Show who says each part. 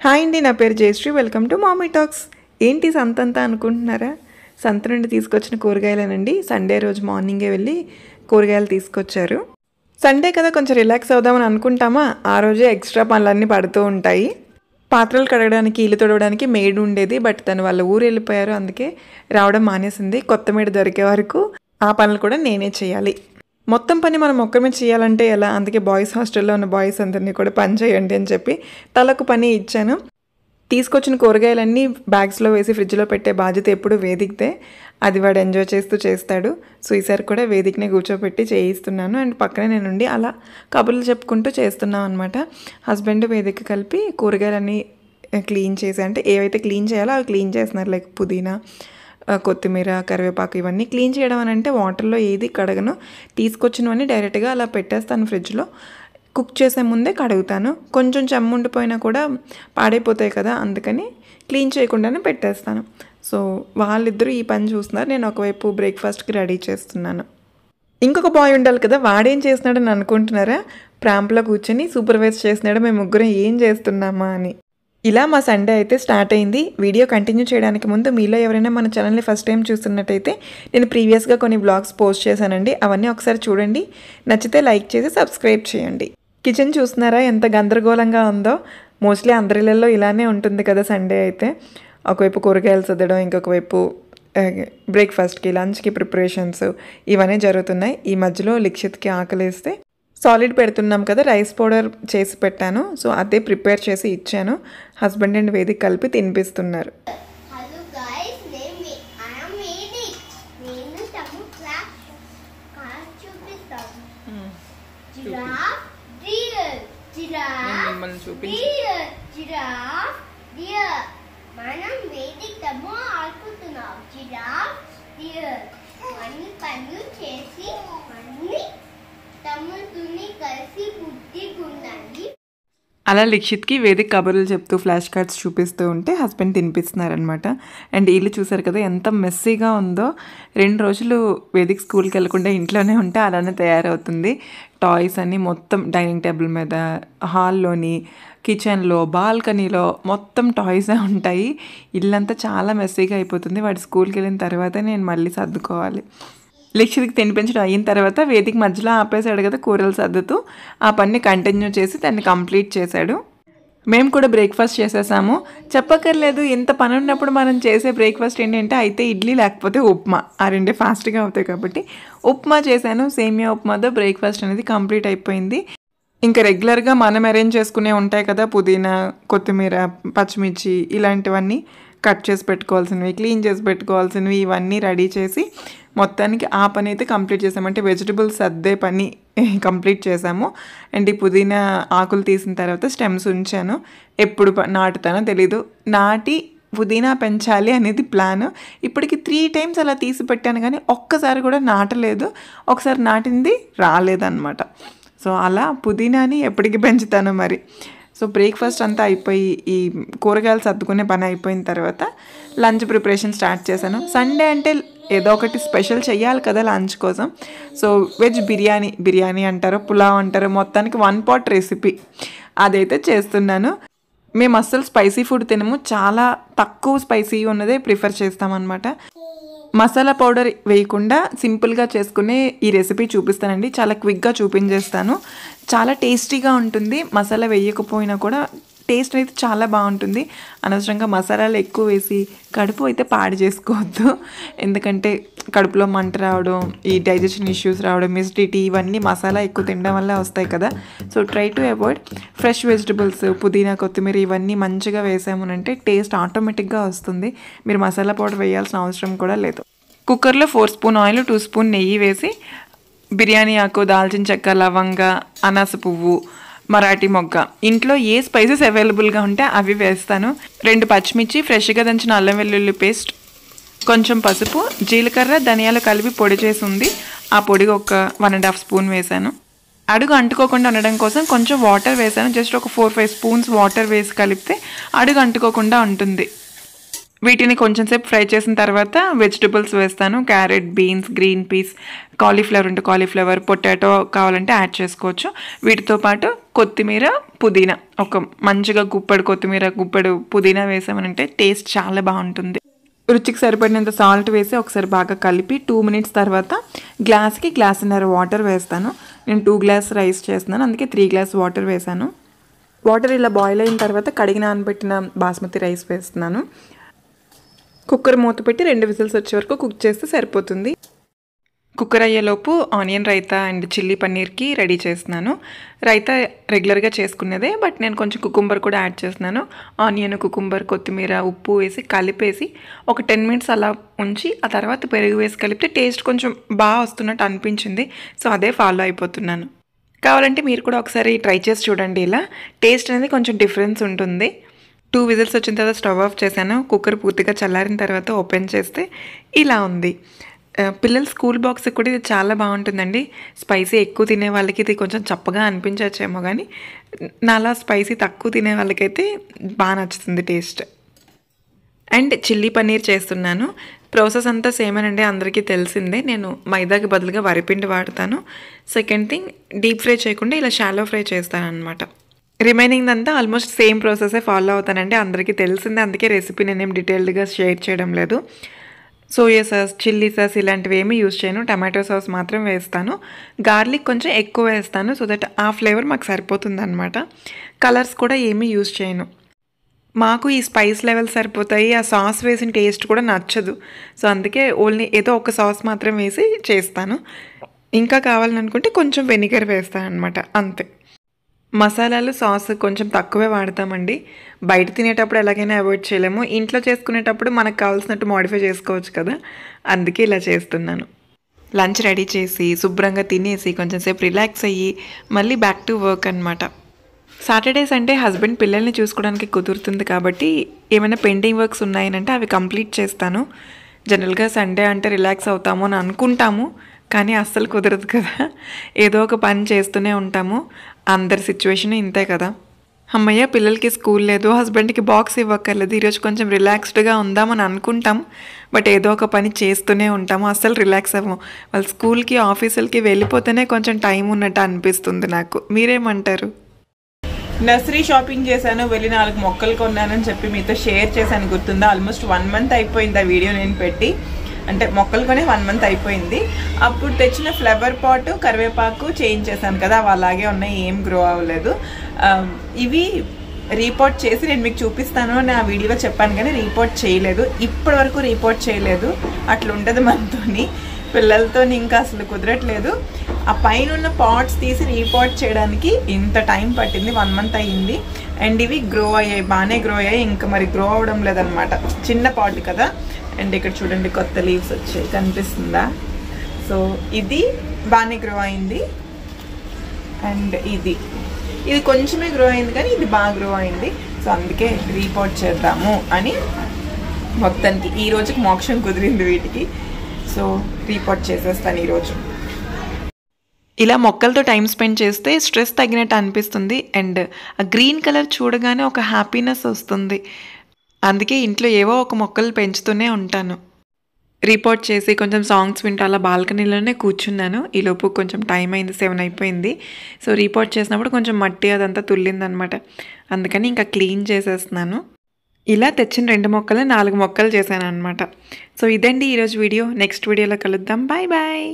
Speaker 1: Hi అండి, నా పేరు Jayashree. Welcome to Mommy Talks. ఏంటి సంతంతా అనుకుంటున్నారా? సంత నుండి తీసుకొచ్చిన కూరగాయలేనండి. సండే రోజు మార్నింగే వెళ్ళి కూరగాయలు తీసుకొచ్చారు. సండే కదా కొంచెం రిలాక్స్ అవుదామని అనుకుంటామా, ఆ రోజే ఎక్స్ట్రా పనులన్నీ పడుతూ ఉంటాయి. పాత్రలు కడగడానికి, ఇల్లు తుడవడానికి మేడ్ ఉండేది, బట్ తను వాళ్ళ ఊరు వెళ్ళిపోయారు. అందుకే రావడం మానేసింది. కొత్త మేడ్ దొరికే వరకు ఆ పనులు కూడా నేనే చేయాలి. మొత్తం పని మనం ఒక్కమే చేయాలంటే ఎలా? అందుకే బాయ్స్ హాస్టల్లో ఉన్న బాయ్స్ అందరినీ కూడా పని చేయండి అని చెప్పి తలకు పని ఇచ్చాను. తీసుకొచ్చిన కూరగాయలన్నీ బ్యాగ్స్లో వేసి ఫ్రిడ్జ్లో పెట్టే బాధ్యత ఎప్పుడు వేదికతే. అది వాడు ఎంజాయ్ చేస్తూ చేస్తాడు. సో ఈసారి కూడా వేదికనే కూర్చోబెట్టి చేయిస్తున్నాను. అండ్ పక్కనే నేనుండి అలా కబుర్లు చెప్పుకుంటూ చేస్తున్నాం అనమాట. హస్బెండ్ వేదిక కలిపి కూరగాయలన్నీ క్లీన్ చేసి, అంటే ఏవైతే క్లీన్ చేయాలో అవి క్లీన్ చేస్తున్నారు. లైక్ పుదీనా, కొత్తిమీర, కరివేపాకు ఇవన్నీ క్లీన్ చేయడం అని అంటే వాటర్లో ఏది కడగను. తీసుకొచ్చినవన్నీ డైరెక్ట్గా అలా పెట్టేస్తాను ఫ్రిడ్జ్లో. కుక్ చేసే ముందే కడుగుతాను. కొంచెం చెమ్మ ఉండిపోయినా కూడా పాడైపోతాయి కదా, అందుకని క్లీన్ చేయకుండానే పెట్టేస్తాను. సో వాళ్ళిద్దరూ ఈ పని చూస్తున్నారు. నేను ఒకవైపు బ్రేక్ఫాస్ట్కి రెడీ చేస్తున్నాను. ఇంకొక బాయ్ ఉండాలి కదా, వాడేం చేస్తున్నాడని అనుకుంటున్నారా? ప్రాంప్లో కూర్చొని సూపర్వైజ్ చేస్తున్నాడు మేము ముగ్గురం ఏం చేస్తున్నామా అని. ఇలా మా సండే అయితే స్టార్ట్ అయింది. వీడియో కంటిన్యూ చేయడానికి ముందు మీలో ఎవరైనా మన ఛానల్ని ఫస్ట్ టైం చూస్తున్నట్టయితే నేను ప్రీవియస్గా కొన్ని బ్లాగ్స్ పోస్ట్ చేశానండి, అవన్నీ ఒకసారి చూడండి. నచ్చితే లైక్ చేసి సబ్స్క్రైబ్ చేయండి. కిచెన్ చూస్తున్నారా ఎంత గందరగోళంగా ఉందో? మోస్ట్లీ అందరిలో ఇలానే ఉంటుంది కదా సండే అయితే. ఒకవైపు కూరగాయలు సర్దడం, ఇంకొక వైపు బ్రేక్ఫాస్ట్కి, లంచ్కి ప్రిపరేషన్స్ ఇవన్నీ జరుగుతున్నాయి. ఈ మధ్యలో లిక్షిత్కి ఆకలేస్తే సాలిడ్ పెడుతున్నాం కదా, రైస్ పౌడర్ చేసి పెట్టాను. సో అదే ప్రిపేర్ చేసి ఇచ్చాను. హస్బెండ్ అండ్ వేదిక కలిపి తినిపిస్తున్నారు. అలా లిక్షిత్కి వేదిక కబుర్లు చెప్తూ ఫ్లాష్ కార్డ్స్ చూపిస్తూ ఉంటే హస్బెండ్ తినిపిస్తున్నారనమాట. అండ్ ఇల్లు చూసారు కదా ఎంత మెస్సీగా ఉందో. 2 రోజులు వేదిక స్కూల్కి వెళ్ళకుండా ఇంట్లోనే ఉంటే అలానే తయారవుతుంది. టాయ్స్ అన్నీ మొత్తం డైనింగ్ టేబుల్ మీద, హాల్లోని, కిచెన్లో, బాల్కనీలో మొత్తం టాయ్సే ఉంటాయి. ఇల్లంతా చాలా మెస్సీగా అయిపోతుంది. వాడు స్కూల్కి వెళ్ళిన తర్వాత నేను మళ్ళీ సర్దుకోవాలి. లిక్షిత్కి తినిపించడం అయిన తర్వాత వేదిక మధ్యలో ఆపేశాడు కదా కూరలు సర్దుతూ, ఆ పని కంటిన్యూ చేసి దాన్ని కంప్లీట్ చేశాడు. మేము కూడా బ్రేక్ఫాస్ట్ చేసేసాము. చెప్పక్కర్లేదు, ఇంత పని ఉన్నప్పుడు మనం చేసే బ్రేక్ఫాస్ట్ ఏంటంటే అయితే ఇడ్లీ లేకపోతే ఉప్మా. ఆ రెండే ఫాస్ట్గా అవుతాయి కాబట్టి ఉప్మా చేశాను. సేమియా ఉప్మాతో బ్రేక్ఫాస్ట్ అనేది కంప్లీట్ అయిపోయింది. ఇంకా రెగ్యులర్గా మనం అరేంజ్ చేసుకునే ఉంటాయి కదా, పుదీనా, కొత్తిమీర, పచ్చిమిర్చి ఇలాంటివన్నీ కట్ చేసి పెట్టుకోవాల్సినవి, క్లీన్ చేసి పెట్టుకోవాల్సినవి ఇవన్నీ రెడీ చేసి మొత్తానికి ఆ పని అయితే కంప్లీట్ చేసాము. అంటే వెజిటబుల్స్ సర్దే పని కంప్లీట్ చేసాము. అండ్ ఈ పుదీనా ఆకులు తీసిన తర్వాత స్టెమ్స్ ఉంచాను. ఎప్పుడు నాటుతానో తెలీదు. నాటి పుదీనా పెంచాలి అనేది ప్లాన్. ఇప్పటికి 3 times అలా తీసి పెట్టాను, కానీ ఒక్కసారి కూడా నాటలేదు. ఒకసారి నాటింది రాలేదన్నమాట. సో అలా పుదీనాని ఎప్పటికి పెంచుతాను మరి. సో బ్రేక్ఫాస్ట్ అంతా అయిపోయి ఈ కూరగాయలు సర్దుకునే పని అయిపోయిన తర్వాత లంచ్ ప్రిపరేషన్ స్టార్ట్ చేశాను. సండే అంటే ఏదో ఒకటి స్పెషల్ చేయాలి కదా లంచ్ కోసం. సో వెజ్ బిర్యానీ అంటారో, పులావ్ అంటారో, మొత్తానికి 1 pot రెసిపీ అదైతే చేస్తున్నాను. మేము అస్సలు స్పైసీ ఫుడ్ తినము. చాలా తక్కువ స్పైసీ ఉన్నదే ప్రిఫర్ చేస్తామన్నమాట. మసాలా పౌడర్ వేయకుండా సింపుల్గా చేసుకునే ఈ రెసిపీ చూపిస్తానండి. చాలా క్విక్గా చూపించేస్తాను. చాలా టేస్టీగా ఉంటుంది. మసాలా వేయకపోయినా కూడా టేస్ట్ అయితే చాలా బాగుంటుంది. అనవసరంగా మసాలాలు ఎక్కువ వేసి కడుపు అయితే పాడు చేసుకోవద్దు. ఎందుకంటే కడుపులో మంట రావడం, ఈ డైజెషన్ ఇష్యూస్ రావడం, ఎసిడిటీ ఇవన్నీ మసాలా ఎక్కువ తినడం వల్ల వస్తాయి కదా. So try to avoid. Fresh vegetables, పుదీనా, కొత్తిమీర ఇవన్నీ మంచిగా వేసామనంటే టేస్ట్ ఆటోమేటిక్గా వస్తుంది. మీరు మసాలా పౌడర్ వేయాల్సిన అవసరం కూడా లేదు. కుక్కర్లో 4 స్పూన్ ఆయిల్, 2 స్పూన్ నెయ్యి వేసి బిర్యానీ ఆకు, దాల్చిన చెక్క, లవంగ, అనాస పువ్వు, మరాఠీ మొగ్గ, ఇంట్లో ఏ స్పైసెస్ అవైలబుల్గా ఉంటే అవి వేస్తాను. 2 పచ్చిమిర్చి, ఫ్రెష్గా దంచిన అల్లం వెల్లుల్లి పేస్ట్, కొంచెం పసుపు, జీలకర్ర, ధనియాలు కలిపి పొడి చేసి ఉంది. ఆ పొడి ఒక 1.5 స్పూన్ వేసాను. అడుగు అంటుకోకుండా ఉండడం కోసం కొంచెం వాటర్ వేసాను. జస్ట్ ఒక 4-5 స్పూన్స్ వాటర్ వేసి కలిపితే అడుగు అంటుకోకుండా ఉంటుంది. వీటిని కొంచెం సేపు ఫ్రై చేసిన తర్వాత వెజిటబుల్స్ వేస్తాను. Carrot, beans, green peas, cauliflower ఉంటే కాలీఫ్లవర్, పొటాటో కావాలంటే యాడ్ చేసుకోవచ్చు. వీటితో పాటు కొత్తిమీర, పుదీనా, ఒక మంచిగా గుప్పెడు కొత్తిమీర, గుప్పెడు పుదీనా వేసామనంటే టేస్ట్ చాలా బాగుంటుంది. రుచికి సరిపడినంత సాల్ట్ వేసి ఒకసారి బాగా కలిపి 2 మినిట్స్ తర్వాత గ్లాస్కి గ్లాసున్నర వాటర్ వేస్తాను. నేను 2 గ్లాస్ రైస్ చేస్తున్నాను, అందుకే 3 గ్లాస్ వాటర్ వేసాను. వాటర్ ఇలా బాయిల్ అయిన తర్వాత కడిగి నానబెట్టిన బాస్మతి రైస్ వేస్తున్నాను. కుక్కర్ మూత పెట్టి 2 విజిల్స్ వచ్చే వరకు కుక్ చేస్తే సరిపోతుంది. కుక్కర్ అయ్యేలోపు ఆనియన్ రైతా అండ్ చిల్లీ పన్నీర్కి రెడీ చేస్తున్నాను. రైతా రెగ్యులర్గా చేసుకునేదే, బట్ నేను కొంచెం కుకుంబర్ కూడా యాడ్ చేస్తున్నాను. ఆనియన్, కుకుంబర్, కొత్తిమీర, ఉప్పు వేసి కలిపేసి ఒక 10 మినిట్స్ అలా ఉంచి ఆ తర్వాత పెరుగు వేసి కలిపితే టేస్ట్ కొంచెం బాగా వస్తున్నట్టు అనిపించింది. సో అదే ఫాలో అయిపోతున్నాను. కావాలంటే మీరు కూడా ఒకసారి ట్రై చేసి చూడండి. ఇలా టేస్ట్ అనేది కొంచెం డిఫరెన్స్ ఉంటుంది. 2 విజిల్స్ వచ్చిన తర్వాత స్టవ్ ఆఫ్ చేశాను. కుక్కర్ పూర్తిగా చల్లారిన తర్వాత ఓపెన్ చేస్తే ఇలా ఉంది. పిల్లల స్కూల్ బాక్స్కి కూడా ఇది చాలా బాగుంటుందండి. స్పైసీ ఎక్కువ తినే వాళ్ళకి ఇది కొంచెం చప్పగా అనిపించచ్చేమో, కానీ నాలా స్పైసీ తక్కువ తినే వాళ్ళకైతే బాగా నచ్చుతుంది టేస్ట్. అండ్ చిల్లీ పన్నీర్ చేస్తున్నాను. ప్రాసెస్ అంతా సేమేనండి, అందరికీ తెలిసిందే. నేను మైదాకి బదులుగా వరిపిండి వాడతాను. సెకండ్ థింగ్, డీప్ ఫ్రై చేయకుండా ఇలా షాలో ఫ్రై చేస్తాను అనమాట. రిమైనింగ్ అంతా ఆల్మోస్ట్ సేమ్ ప్రాసెసే ఫాలో అవుతానండి, అందరికీ తెలిసిందే. అందుకే రెసిపీ నేనేం డీటెయిల్డ్గా షేర్ చేయడం లేదు. సోయా సాస్, చిల్లీ సాస్ ఇలాంటివి ఏమీ యూజ్ చేయను. టమాటో సాస్ మాత్రం వేస్తాను. గార్లిక్ కొంచెం ఎక్కువ వేస్తాను, సో దట్ ఆ ఫ్లేవర్ మాకు సరిపోతుంది అనమాట. కలర్స్ కూడా ఏమీ యూజ్ చేయను. మాకు ఈ స్పైస్ లెవెల్ సరిపోతాయి, ఆ సాస్ వేసిన టేస్ట్ కూడా నచ్చదు. సో అందుకే ఓన్లీ ఏదో ఒక సాస్ మాత్రం వేసి చేస్తాను. ఇంకా కావాలనుకుంటే కొంచెం వెనిగర్ వేస్తాను అనమాట, అంతే. మసాలాలు, సాస్ కొంచెం తక్కువే వాడతామండి. బయట తినేటప్పుడు ఎలాగైనా అవాయిడ్ చేయలేము. ఇంట్లో చేసుకునేటప్పుడు మనకు కావాల్సినట్టు మోడిఫై చేసుకోవచ్చు కదా, అందుకే ఇలా చేస్తున్నాను. లంచ్ రెడీ చేసి శుభ్రంగా తినేసి కొంచెం సేపు రిలాక్స్ అయ్యి మళ్ళీ బ్యాక్ టు వర్క్ అనమాట. సాటర్డే సండే హస్బెండ్ పిల్లల్ని చూసుకోవడానికి కుదురుతుంది కాబట్టి ఏమైనా పెండింగ్ వర్క్స్ ఉన్నాయనంటే అవి కంప్లీట్ చేస్తాను. జనరల్గా సండే అంటే రిలాక్స్ అవుతాము అని అనుకుంటాము, కానీ అస్సలు కుదరదు కదా. ఏదో ఒక పని చేస్తూనే ఉంటాము. అందరి సిచ్యువేషన్ ఇంతే కదా. అమ్మయ్య పిల్లలకి స్కూల్ లేదు, హస్బెండ్కి బాక్స్ ఇవ్వక్కర్లేదు, ఈరోజు కొంచెం రిలాక్స్డ్గా ఉందామని అనుకుంటాం. బట్ ఏదో ఒక పని చేస్తూనే ఉంటాము, అస్సలు రిలాక్స్ అవ్వము. వాళ్ళు స్కూల్కి, ఆఫీసులకి వెళ్ళిపోతేనే కొంచెం టైం ఉన్నట్టు అనిపిస్తుంది నాకు. మీరేమంటారు? నర్సరీ షాపింగ్ చేశాను, వెళ్ళి 4 మొక్కలు కొన్నానని చెప్పి మీతో షేర్ చేశాను, గుర్తుందా? ఆల్మోస్ట్ 1 మంత్ అయిపోయింది ఆ వీడియో నేను పెట్టి. అంటే మొక్కలు కొని 1 మంత్ అయిపోయింది. అప్పుడు తెచ్చిన ఫ్లవర్ పాట్, కరివేపాకు చేంజ్ చేశాను కదా, అవి అలాగే ఉన్నాయి, ఏం గ్రో అవ్వలేదు. ఇవి రీపోర్ట్ చేసి నేను మీకు చూపిస్తాను అని ఆ వీడియోలో చెప్పాను, కానీ రీపోర్ట్ చేయలేదు. ఇప్పటి వరకు రీపోర్ట్ చేయలేదు. అట్లా ఉండదు మనతోని, పిల్లలతో ఇంకా అసలు కుదరట్లేదు. ఆ పైన ఉన్న పాట్స్ తీసి రీపోర్ట్ చేయడానికి ఇంత టైం పట్టింది, 1 మంత్ అయ్యింది. అండ్ ఇవి గ్రో అయ్యాయి, బాగానే గ్రో అయ్యాయి. ఇంకా మరి గ్రో అవ్వడం లేదనమాట, చిన్న పాట్ కదా. అండ్ ఇక్కడ చూడండి కొత్త లీవ్స్ వచ్చాయి, కనిపిస్తుందా? సో ఇది బాగానే గ్రో అయింది. అండ్ ఇది కొంచెమే గ్రో అయింది, కానీ ఇది బాగా గ్రో అయింది. సో అందుకే రీపోర్ట్ చేద్దాము అని మొత్తానికి ఈ రోజుకి మోక్షం కుదిరింది వీటికి. సో రీపోర్ట్ చేసేస్తాను ఈరోజు. ఇలా మొక్కలతో టైం స్పెండ్ చేస్తే స్ట్రెస్ తగ్గినట్టు అనిపిస్తుంది. అండ్ ఆ గ్రీన్ కలర్ చూడగానే ఒక హ్యాపీనెస్ వస్తుంది. అందుకే ఇంట్లో ఏవో ఒక మొక్కలు పెంచుతూనే ఉంటాను. రిపోర్ట్ చేసి కొంచెం సాంగ్స్ వింటూ అలా బాల్కనీలోనే కూర్చున్నాను. ఈలోపు కొంచెం టైం అయింది, 7 అయిపోయింది. సో రిపోర్ట్ చేసినప్పుడు కొంచెం మట్టి అదంతా తుల్లిందనమాట, అందుకని ఇంకా క్లీన్ చేసేస్తున్నాను. ఇలా తెచ్చిన 2 మొక్కలు 4 మొక్కలు చేశాను అనమాట. సో ఇదండి ఈరోజు వీడియో. నెక్స్ట్ వీడియోలో కలుద్దాం. Bye bye.